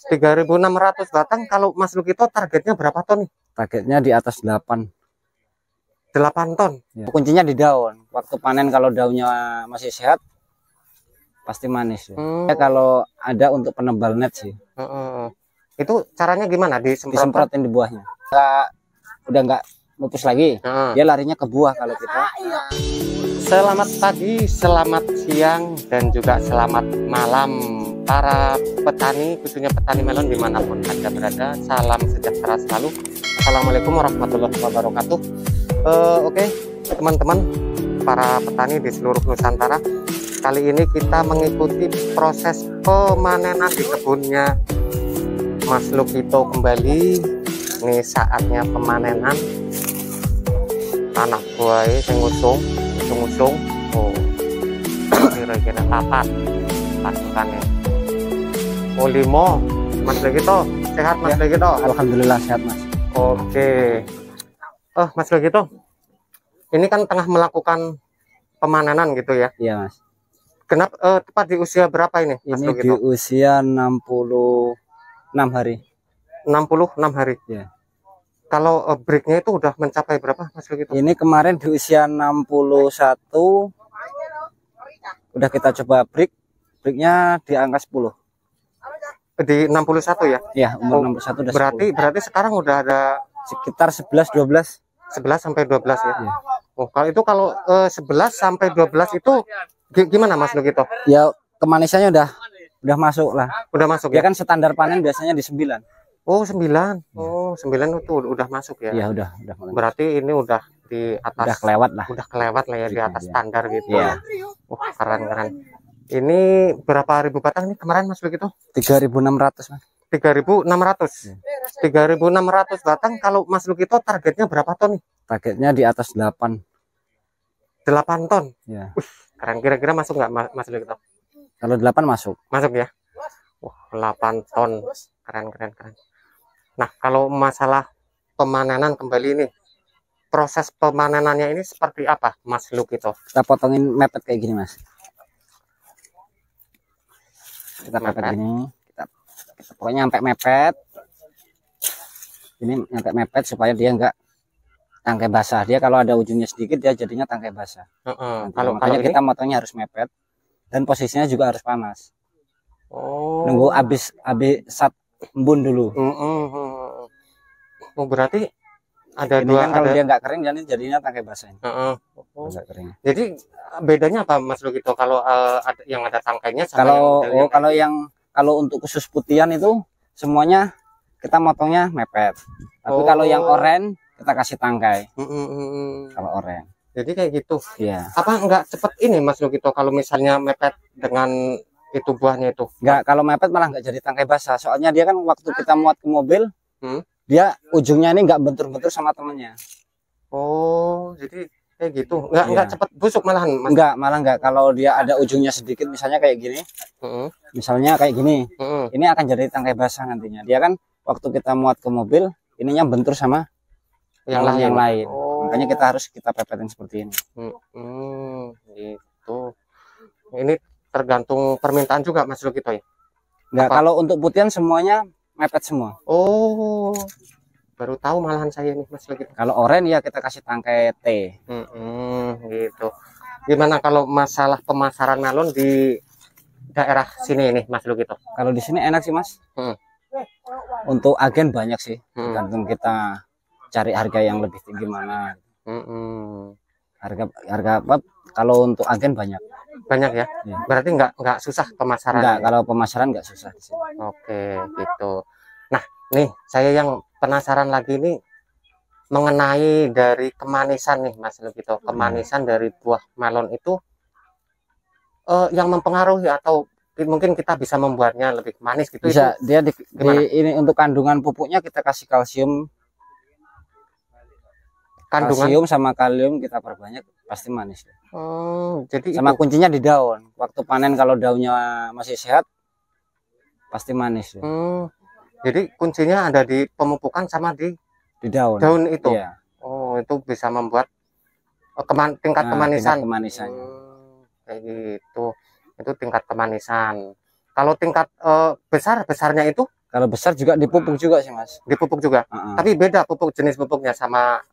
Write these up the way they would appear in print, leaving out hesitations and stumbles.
3.600 batang. Kalau Mas Lukito targetnya berapa ton nih? Targetnya di atas 8 ton. ya. Kuncinya di daun. Waktu panen kalau daunnya masih sehat pasti manis ya. Kalau ada untuk penebal net sih. Itu caranya gimana? Disemprotin di buahnya. Udah nggak mupus lagi. Dia larinya ke buah kalau kita. Selamat pagi, selamat siang, dan juga selamat malam para petani, khususnya petani melon dimanapun Anda berada. Salam sejahtera selalu. Assalamualaikum warahmatullahi wabarakatuh. Oke, teman-teman para petani di seluruh Nusantara, kali ini kita mengikuti proses pemanenan di kebunnya Mas Lukito kembali. Ini saatnya pemanenan anak buahnya yang ngusung. Oh, kira-kira papat pasukannya. Oh, 5 Mas Lukito sehat Mas ya. Lukito alhamdulillah sehat Mas. Oke. Mas Lukito, ini kan tengah melakukan pemanenan gitu ya? Iya Mas. Kenapa tepat di usia berapa ini Mas Ini Lukito? di usia 66 hari. 66 hari ya. Kalau breaknya itu udah mencapai berapa Mas Lukito? Ini kemarin di usia 61 udah kita coba breaknya di angka 10 di 61 ya? Ya, umur 61 udah berarti sekarang udah ada sekitar 11 sampai 12 ya? Ya. Oh, kalau 11 sampai 12 itu gimana Mas Lukito? Ya, kemanisannya udah masuk lah. Udah masuk ya? Ya Kan standar panen biasanya di 9. Oh, 9. Oh, 9 itu udah masuk ya? Iya, udah. Berarti ini udah di atas. Udah kelewat lah. Udah kelewat lah ya, di atas standar gitu. Iya. Keren. Ini berapa ribu batang nih kemarin Mas Lukito? 3.600 Mas. 3.600. 3.600 batang. Kalau Mas Lukito targetnya berapa ton nih? Targetnya di atas 8 ton. Ya. Keren. Kira-kira masuk nggak Mas Lukito? Kalau 8 masuk. Masuk ya? 8 ton. Keren. Nah, kalau masalah pemanenan kembali ini, proses pemanenannya ini seperti apa Mas Lukito? Kita potongin mepet kayak gini Mas. Kita mepet gini, kita pokoknya sampai mepet. Ini sampai mepet supaya dia enggak tangkai basah. Dia kalau ada ujungnya sedikit dia jadinya tangkai basah. Makanya kita motongnya harus mepet dan posisinya juga harus panas. Nunggu habis sat embun dulu. Oh, berarti ada ini kan kalau dia nggak kering jadinya tangkai basah. Kering. Jadi bedanya apa Mas Lukito kalau yang ada tangkainya sama kalau untuk khusus putihan itu semuanya kita motongnya mepet. Tapi kalau yang oranye kita kasih tangkai. Kalau oranye. Jadi kayak gitu. Iya. Apa enggak cepet ini Mas Lukito kalau misalnya mepet dengan itu buahnya itu? Enggak, kalau mepet malah nggak jadi tangkai basah. Soalnya dia kan waktu kita muat ke mobil, dia ujungnya ini nggak bentur-bentur sama temennya. Oh, jadi kayak gitu. Nggak cepet busuk malahan Mas? Malah nggak. Kalau dia ada ujungnya sedikit, misalnya kayak gini, misalnya kayak gini, ini akan jadi tangkai basah nantinya. Dia kan waktu kita muat ke mobil, ininya bentur sama yang lain. Makanya kita pepetin seperti ini. Gitu. Ini tergantung permintaan juga Mas Lukito ya? Enggak, kalau untuk putihan semuanya mepet semua. Oh, baru tahu malahan saya nih Mas Lukito. Kalau oranye ya kita kasih tangkai T. Gitu. Gimana kalau masalah pemasaran melon di daerah sini nih Mas Lukito? Kalau di sini enak sih Mas. Untuk agen banyak sih. Tergantung kita cari harga yang lebih tinggi mana. Harga apa? Kalau untuk agen banyak ya? Berarti nggak susah pemasaran? Enggak, kalau pemasaran nggak susah di sini. Oke, gitu. Nah, nih saya yang penasaran lagi nih mengenai dari kemanisan nih Mas Lukito. Kemanisan dari buah melon itu yang mempengaruhi atau mungkin kita bisa membuatnya lebih manis gitu? Bisa. Dia ini untuk kandungan pupuknya kita kasih kalsium. Kalsium sama kalium kita perbanyak pasti manis. Jadi sama kuncinya di daun. Waktu panen kalau daunnya masih sehat pasti manis. Jadi kuncinya ada di pemupukan sama di daun. Daun itu. Iya. Oh, itu bisa membuat tingkat kemanisan. Tingkat kemanisannya. Kayak gitu. Itu tingkat kemanisan. Kalau tingkat besarnya itu Kalau besar juga dipupuk juga sih Mas. dipupuk juga. Tapi beda pupuk, jenis pupuknya sama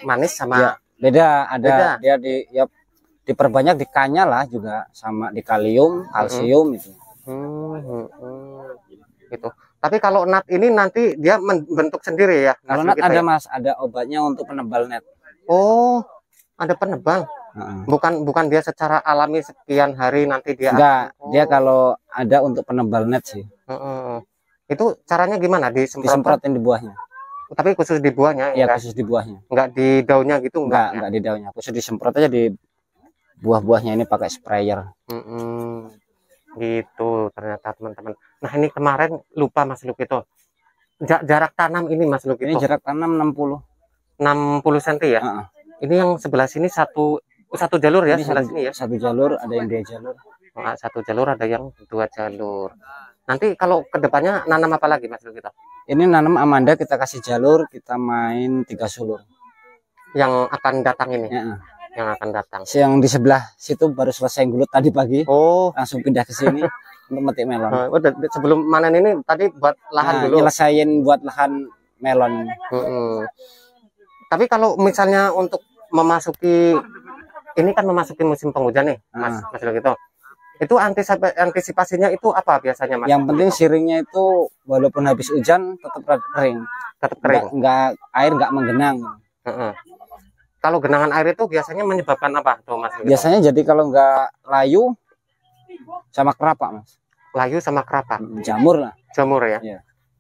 manis sama Ya, beda. Ada beda. dia ya diperbanyak di kanya lah juga, sama di kalium, kalsium itu. Gitu. Tapi kalau nut ini nanti dia membentuk sendiri ya. Kalau nut ada Mas, ada obatnya untuk penebal net. Oh, ada penebal. Bukan dia secara alami sekian hari nanti dia. Enggak, dia kalau ada untuk penebal net sih. Itu caranya gimana? Disemprotin di buahnya. Tapi khusus di buahnya? Iya, khusus di buahnya. Enggak di daunnya gitu? Enggak di daunnya. Khusus disemprot aja di buah-buahnya, ini pakai sprayer. Gitu ternyata teman-teman. Nah ini kemarin lupa Mas Lukito. Jarak tanam ini Mas Lukito. Ini jarak tanam 60 cm ya? Ini yang sebelah sini satu jalur ya? Ini sebelah sini ya? Satu jalur, ada yang 2 jalur. Satu jalur, ada yang 2 jalur. Nanti kalau kedepannya nanam apa lagi Mas Lukito? Ini nanam Amanda, kita kasih jalur, kita main 3 sulur. Yang akan datang ini? Yang akan datang. Yang di sebelah situ baru selesai gulut tadi pagi. Langsung pindah ke sini untuk metik melon. Sebelum manen ini tadi buat lahan dulu. Nyelesain buat lahan melon. Tapi kalau misalnya untuk memasuki ini kan memasuki musim penghujan nih, Mas Lukito. Itu antisipasinya itu apa biasanya Mas? Yang penting siringnya itu walaupun habis hujan tetap kering. Tetap kering. Air nggak menggenang. Kalau genangan air itu biasanya menyebabkan apa tuh Mas? Biasanya jadi kalau nggak layu sama kerapa Mas. Layu sama kerapa. Jamur lah. Jamur ya.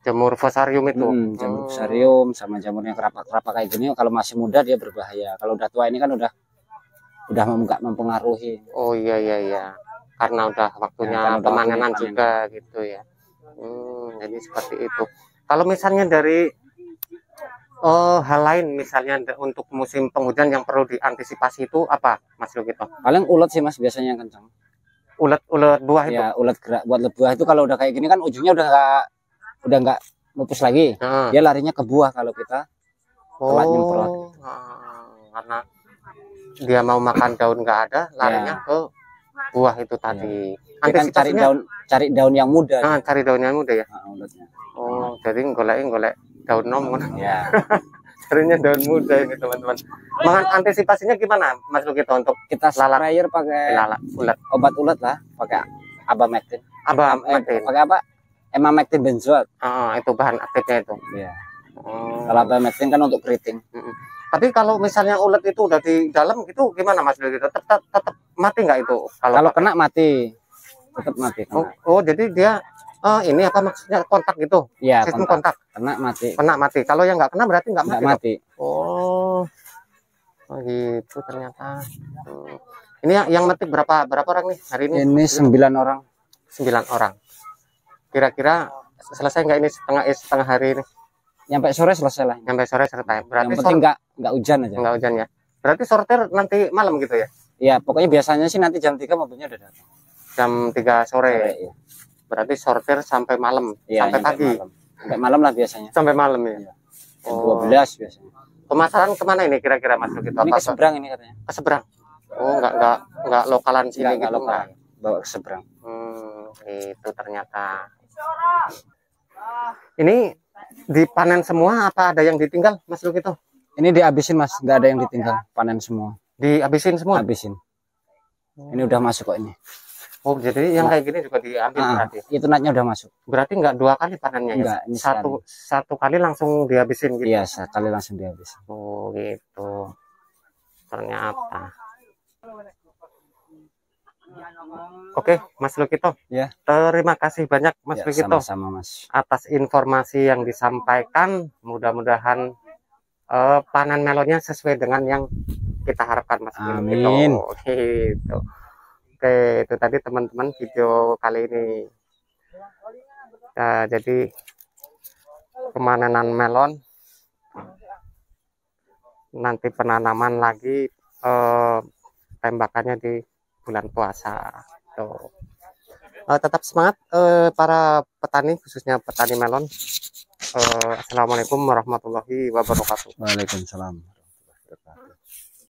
Jamur fusarium itu. Jamur fusarium sama jamurnya kerapa kayak gini. Kalau masih muda dia berbahaya. Kalau udah tua ini kan udah nggak mempengaruhi. Oh iya. Karena udah waktunya pemanenan juga gitu ya. Jadi seperti itu. Kalau misalnya dari hal lain, misalnya untuk musim penghujan yang perlu diantisipasi itu apa Mas Lukito? Paling ulet sih Mas biasanya yang kencang. Ulet buah itu? Ya, ulet gerak buat buah itu kalau udah kayak gini kan ujungnya udah nggak mupus lagi. Dia larinya ke buah kalau kita telat nyemprot. Karena dia mau makan daun nggak ada, larinya ke buah itu tadi. Kan cari daun yang muda. Cari daun yang muda ya. Uletnya. Jadi golek daun nom. Ya. Carinya daun muda ini teman-teman. Antisipasinya gimana Mas Lukito untuk kita sprayer pakai ulet? Obat ulet lah, pakai Abamectin. Pakai apa? Emamectin benzoat. Itu bahan aktifnya itu. Iya. Kalau Abamectin kan untuk keriting. Tapi kalau misalnya ulet itu udah di dalam gitu gimana Mas Lukito? Tetap mati nggak itu? Kalau kena mati. Tetap mati. Jadi dia ini apa maksudnya kontak gitu? Iya, sistem kontak. Kena mati. Kalau yang nggak kena berarti nggak mati. Oh gitu ternyata. Ini yang metik berapa orang nih hari ini? Ini 9 orang. 9 orang. Kira-kira selesai nggak ini setengah hari ini? Nyampe sore selesai lah. Nyampe sore selesai. Berarti yang penting nggak hujan aja. Nggak hujan ya. Berarti sortir nanti malam gitu ya? Iya, pokoknya biasanya sih nanti jam 3 mobilnya udah datang. Jam 3 sore. Iya. Berarti sortir sampai malam, sampai pagi. Sampai malam lah biasanya. Sampai malam ya. 12 biasanya. Pemasaran kemana ini kira-kira Mas Lukito? Ini ke seberang ini katanya. Ke seberang. Nggak lokalan sini gitu. Lokal. Bawa ke seberang. Itu ternyata. Ini dipanen semua apa ada yang ditinggal Mas Lukito? Ini dihabisin Mas, nggak ada yang ditinggal, panen semua. Dihabisin semua? Habisin. Ini udah masuk kok ini. Jadi yang kayak gini juga diambil berarti? Itu natnya udah masuk. Berarti nggak 2 kali panennya ya? Ini satu kali langsung dihabisin gitu? Iya, sekali langsung dihabisin. Gitu. Ternyata. Oke, Mas Lukito. Ya. Terima kasih banyak Mas Lukito. Sama-sama Mas. Atas informasi yang disampaikan. Mudah-mudahan panen melonnya sesuai dengan yang kita harapkan Mas Lukito. Amin. Gitu. Oke, itu tadi teman-teman video kali ini. Jadi pemanenan melon, nanti penanaman lagi, tembakannya di bulan puasa. Tuh. Tetap semangat para petani, khususnya petani melon. Assalamualaikum warahmatullahi wabarakatuh. Waalaikumsalam warahmatullahi wabarakatuh.